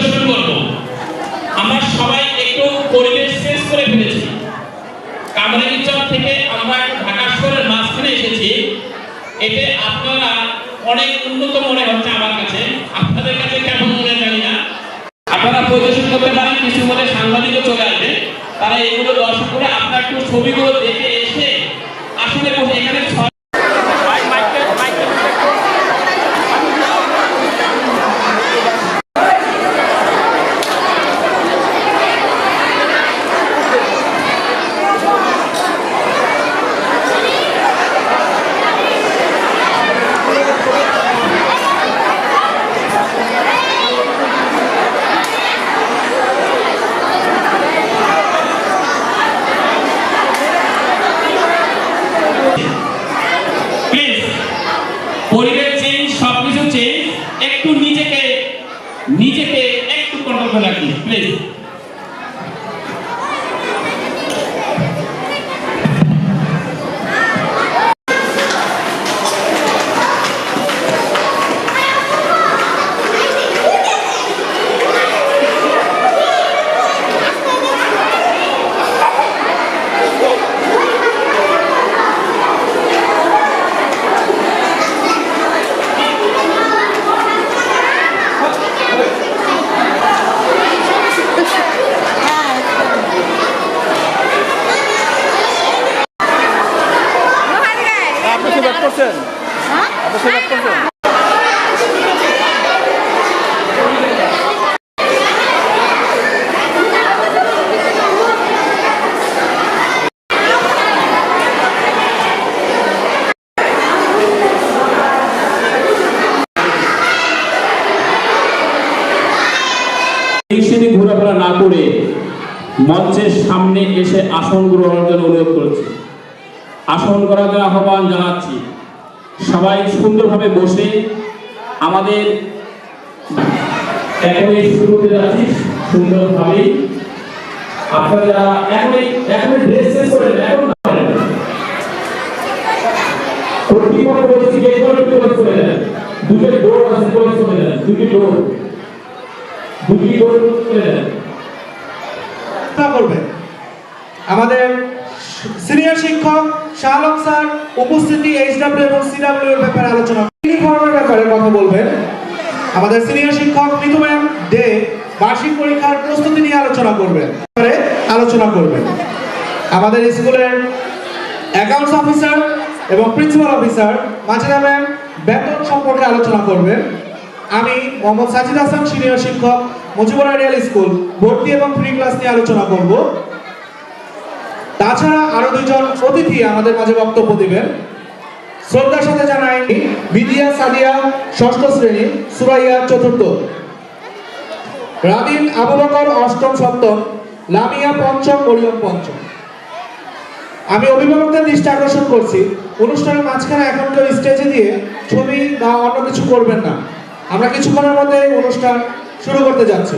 পরিবেশন করব। আমরা সবাই একটু পরিবেশ শেষ করে ফেলেছি। কামরাঙ্গীরচর থেকে আমরা একটু ঢাকা শহরের মাঝখানে এসেছি। এতে আপনারা অনেক উন্নত মনে হচ্ছে আমার কাছে, আপনাদের কাছে কেমন মনে জানি না। আপনারা পরিদর্শন করতে পারেন, কিছু মনে সাংবাদিকও চলে আসবে, তারা এগুলো দর্শন করে আপনার একটু ছবিগুলো দেখে এসে আসলে এখানে পরিবেশ চেঞ্জ, সবকিছু চেঞ্জ, একটু নিজেকে একটু কন্ট্রোল করে রাখি প্লিজ। ঘোরাফেরা না করে মঞ্চের সামনে এসে আসন গ্রহণের জন্য অনুরোধ করেছি। আসন করার জন্য আহ্বান জানাচ্ছি। সবাই সুন্দরভাবে বসে আমাদের শুরু করতে যাচ্ছি সুন্দরভাবে। আপনারা এখনই ড্রেস চেঞ্জ করে নেন, এখন না করেন। কর্তৃপক্ষ বলছি যে করে নেন। দুটো ডোর আছে, করে নেন। দুটি ডোর করবেন। আমাদের সিনিয়র শিক্ষক শাহলম স্যার উপস্থিতি এইচডব্লিউ এবং সিডব্লিউ এর ব্যাপারে আলোচনা, ইউনিফর্মের ব্যাপারে কথা বলবেন। আমাদের সিনিয়র শিক্ষক মিতু ম্যাম ডে বার্ষিক পরীক্ষার প্রস্তুতি নিয়ে আলোচনা করবেন। আমাদের স্কুলের অ্যাকাউন্টস অফিসার এবং প্রিন্সিপাল অফিসার মাজেদা ম্যাম বেতন সম্পর্কে আলোচনা করবেন। আমি মোহাম্মদ সাজিদ হাসান সিনিয়র শিক্ষক মুজিবুর আইডিয়াল স্কুল ভর্তি এবং ফ্রি ক্লাস নিয়ে আলোচনা করব। তাছাড়া আরো দুইজন অতিথি আমাদের মাঝে বক্তব্য দিবেন। শ্রদ্ধার সাথে জানাই বিদিয়া সাদিয়া ষষ্ঠ শ্রেণী, সুরাইয়া চতুর্থ, রাবিন আবু বকর অষ্টম সপ্তম, লামিয়া পঞ্চম, মরিয়ম পঞ্চম। আমি অভিভাবকদের দৃষ্টি আকর্ষণ করছি, অনুষ্ঠানের মাঝখানে এখন কেউ স্টেজে দিয়ে ছবি বা অন্য কিছু করবেন না। আমরা কিছুক্ষণের মধ্যে অনুষ্ঠান শুরু করতে যাচ্ছি।